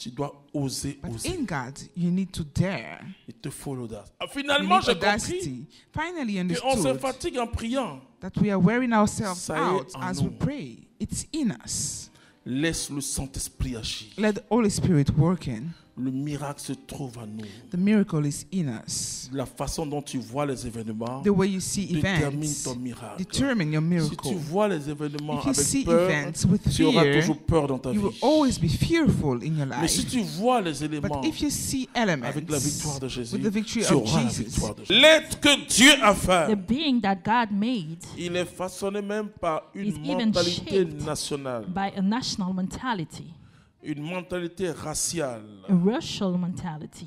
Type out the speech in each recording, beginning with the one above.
Tu dois oser, But oser. in God, you need to dare. Il te faut l'audace. You Finalement, need j'ai compris audacity. Finally qu'on se understood fatigue en priant. that we are wearing ourselves Ça y est, out en as we nous. pray. It's in us. Laisse le Saint-Esprit agir. Let the Holy Spirit work in. Le miracle se trouve en nous. The miracle is in us. La façon dont tu vois les événements The way you see détermine events ton miracle. determine your Si miracle. tu vois les événements If you see avec peur, events with tu auras fear, toujours peur dans ta you will vie. always be fearful in your Mais si life. tu vois les éléments But if you see elements avec la victoire de Jésus, with the victory tu of auras la Jesus, victoire de Jésus. L'être que Dieu a fait, The being that God made il est façonné même par une is even mentalité shaped nationale, by a national mentality, une mentalité raciale. a racial mentality.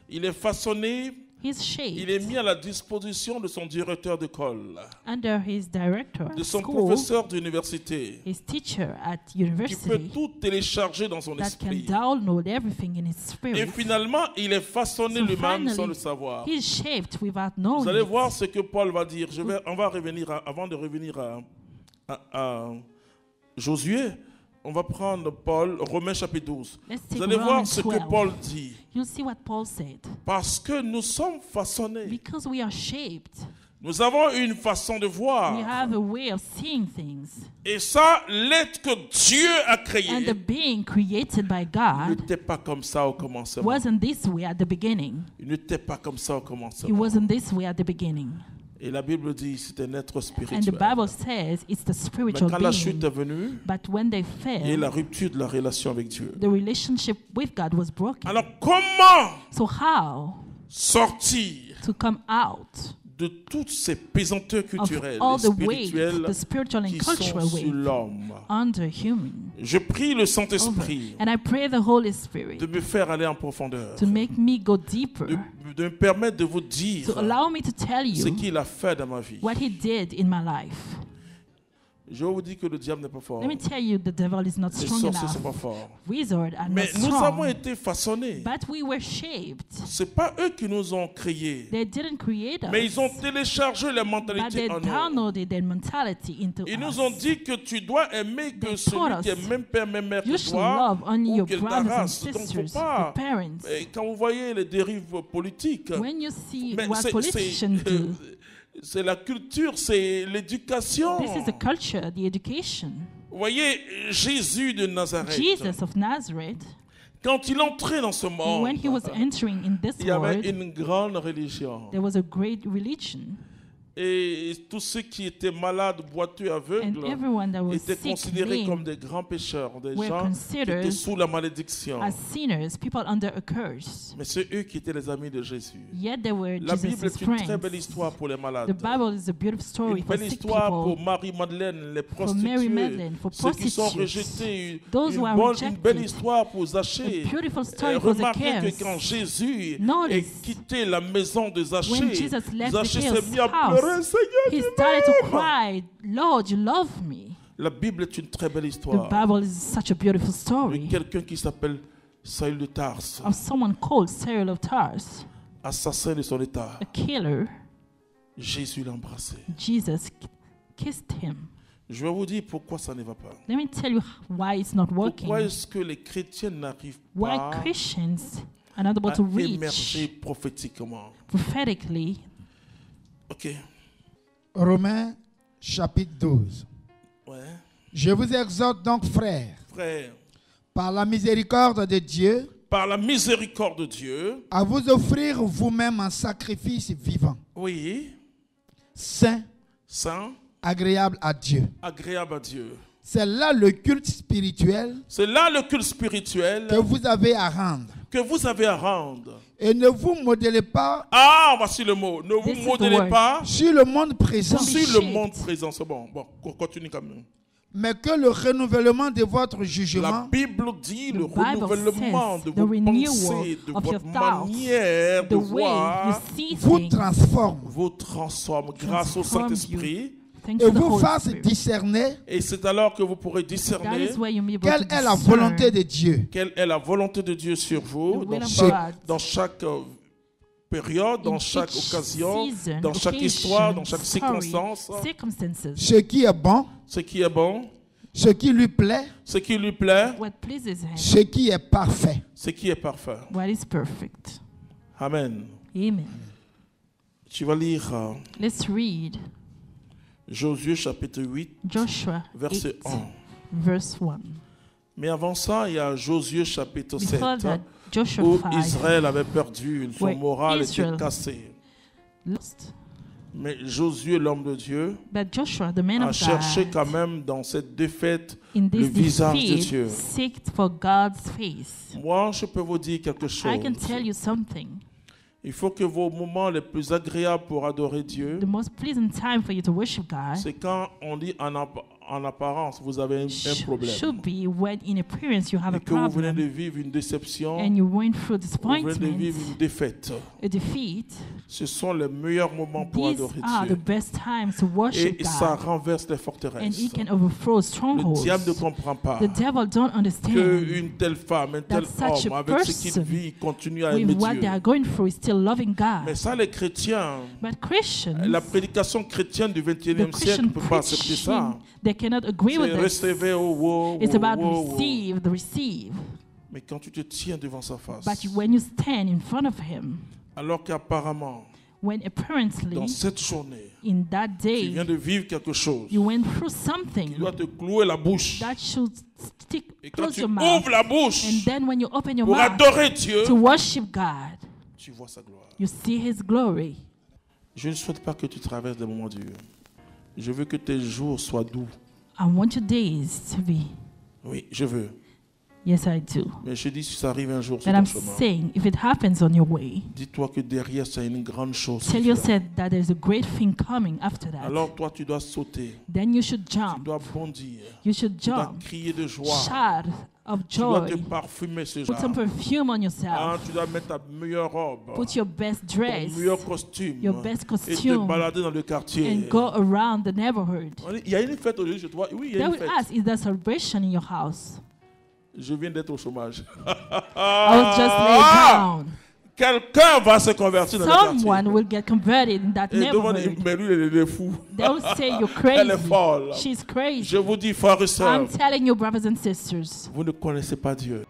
Il est façonné, He's il est shaped mis à la disposition de son directeur d'école, under his director de at son school, professeur d'université, his teacher at qui peut university, tout télécharger dans son that can esprit. download everything in his Et spirit. finalement, il est façonné So lui-même sans finally, le savoir. He's shaped without Vous knowing allez it. voir ce que Paul va dire. On va revenir avant de revenir à Josué. On va prendre Paul, Romains chapitre 12. Let's Vous take allez voir Romans ce 12. que Paul dit. You'll see what Paul said. Parce que nous sommes façonnés. Because we are shaped, Nous avons une façon de we voir. have a way of seeing things. Et ça, l'être que Dieu a créé And the being created by God n'était pas comme ça au commencement. wasn't this way at the beginning. Il n'était pas comme ça au He commencement. wasn't this way at the beginning. Et la Bible dit c'est un être And the spirituel. Bible says it's the Mais spiritual quand la chute est being. venue, But when they il y a eu la fell, rupture de la relation avec Dieu. the relationship with God was broken. Alors comment So how sortir to come out de toutes ces pesanteurs of culturelles all et the weight, spirituelles the spiritual and qui sont cultural sur weight l'homme? under human? Je prie le Saint-Esprit And I pray the Holy Spirit de me faire aller en profondeur, to make me go deeper, de me permettre de vous dire to allow me to tell ce you qu'il a fait dans ma vie. what He did in my life. Je vous dis que le diable n'est pas fort. Let me tell you, the devil is not Les strong sorciers ne sont enough. pas forts. Wizards are not Mais nous avons strong. été façonnés. But we were shaped. Ce n'est pas eux qui nous ont créés. They didn't create us. Mais ils ont téléchargé la But mentalité they en nous. downloaded their mentality into Ils us. nous ont dit que tu dois aimer que They celui taught qui est us même père, même mère You que should toi, love only ou your que ta brothers and race. Donc, sisters, faut pas. your parents. Et quand vous voyez les dérives politiques, When you see mais what politicians do, c'est la culture, c'est l'éducation. this is the culture, the education. Vous voyez, Jésus de Nazareth, Jesus of Nazareth, quand il entrait dans ce monde, when he was entering in this il y avait world, une grande religion. there was a great religion. Et tous ceux qui étaient malades, boiteux, aveugles, And everyone that was étaient sick, considérés comme lame, des grands pécheurs, des were gens qui considered étaient sous la malédiction. as sinners, people under a curse. Mais c'est eux qui étaient les amis de Jésus. Yet they were La Bible Jesus' est une très friends. belle histoire pour les malades. The Bible is a beautiful story Une for belle sick histoire pour people, Marie-Madeleine, les for Mary prostituées, Magdalene, for ceux qui sont prostitutes, rejetés. those who are Une rejected. belle histoire pour Zachée. A beautiful story for Remarquez que Zacchaeus. quand Jésus Notice, a quitté la maison de when Zachée, Jesus left Zachée s'est Zacchaeus' mis à pleurer, house, Seigneur, he tu started to m'aimes. cry, Lord, you love me. La Bible est une très belle The histoire Bible is such a beautiful de story quelqu'un qui s'appelle Saül de Tarse, of someone called Saul of Tarsus, assassin de son état. a killer. Jésus l'a embrassé. Jesus kissed him. Je vais vous dire pourquoi ça ne va pas. Let me tell you why it's not working. Pourquoi est-ce que les chrétiens n'arrivent Why pas Christians are not able to à émerger reach prophétiquement? prophetically. Ok. Romains chapitre 12. Ouais. Je vous exhorte donc, frères, Frère, par la miséricorde de Dieu, par la miséricorde de Dieu, à vous offrir vous-même un sacrifice vivant, oui, saint, saint, agréable à Dieu. agréable à Dieu. C'est là le culte spirituel C'est là le culte spirituel que vous avez à rendre. que vous avez à rendre. Et ne vous modélez pas Ah, voici le mot. Ne This vous is the modelez word. pas sur le monde présent, Don't be sur le shaped. monde présent. C'est bon. Bon, continue quand même. mais que le renouvellement de votre La jugement Bible dit le The Bible renouvellement says de the vos renewal pensées, de of votre your thoughts, manière de the way you voir, see vous things, transforme vous transforme grâce au Transform Saint-Esprit. thanks et to the vous Holy fasse Spirit. discerner Et c'est alors que vous pourrez That discerner is where you'll be able quelle to est la discern volonté de Dieu. quelle est la volonté de Dieu sur vous the will of chaque- God dans chaque période, dans in chaque each occasion, season, dans chaque occasion, histoire, dans chaque story, circonstance. circumstances. Ce qui est bon, Ce qui est bon, ce qui lui plaît, ce qui lui plaît, what pleases him, ce qui est parfait. ce qui est parfait. what is perfect. Amen. Amen. Tu vas lire Let's read Josué chapitre 8, Joshua verset 8, 1. verse 1. Mais avant ça, il y a Josué chapitre 7, Before that, Joshua où 5, Israël avait perdu, son Where moral était Israel cassé. lost. Mais Josué, l'homme de Dieu, But Joshua, the man a of cherché God, quand même dans cette défaite in le this visage de Dieu. defeat, seeked for God's face. Moi, je peux vous dire quelque chose. I can tell you something. Il faut que vos moments les plus agréables pour adorer Dieu, The most pleasant time for you to worship God c'est quand on dit en apparence, vous avez un problème. should be when in appearance you have a Et que vous venez de problem vivre une déception, and you went through vous venez de disappointment, vivre une défaite. a defeat. Ce sont les meilleurs moments pour These adorer are the Dieu. best times to worship Et ça God, renverse les and forteresses. He can overthrow Le strongholds. diable ne comprend pas The devil don't understand qu'une telle femme, un tel that such homme, a avec ce qu'il person vit, continue à aimer with what Dieu. they are going through is still loving Mais God. ça, les chrétiens, But Christians, la prédication chrétienne du the 21e siècle Christian ne peut pas accepter ça. preaching, they cannot agree with C'est this. recevoir, wow, It's wow, about wow, wow. receive. Mais quand tu te tiens devant sa face, But when you stand in front of Him, alors qu'apparemment, when apparently dans cette journée, in that tu day viens de vivre quelque chose you went through qui something doit te clouer la bouche. that should stick, Et quand close tu your mouth, ouvres la bouche and then when you open your pour mouth adorer Dieu, to worship God, tu vois sa gloire. you see His glory. Je ne souhaite pas que tu traverses des moments durs. Je veux que tes jours soient doux. I want your days to be. Oui, je veux. Yes, I do. Mais je dis, si ça arrive un jour sur But ton I'm chemin, saying, if it happens on your way, dis-toi que derrière, ça a une grande chose. qui tell vient. yourself that there's a great thing coming after that. Alors toi, tu dois sauter, Then you should tu jump. dois bondir, You should tu dois jump. crier de joie, Shout of tu dois te joy. parfumer ce Put some jour. perfume on Ah, yourself. tu dois mettre ta meilleure robe, Put your best ton dress, meilleur costume, your best et te costume, balader dans le quartier. and go around the neighborhood. Il y a une fête aujourd'hui chez toi. Oui, il y a They une will fête. ask, is there celebration in your house? Je viens d'être au chômage. I was just laid down. Quelqu'un va se convertir dans le Someone quartier. will get converted in that Et demande, neighborhood. mais lui, il est fou. They will say you're Elle est crazy. folle. She's crazy. Je vous dis, frères et sœurs, I'm telling you, brothers and sisters, vous ne connaissez pas Dieu.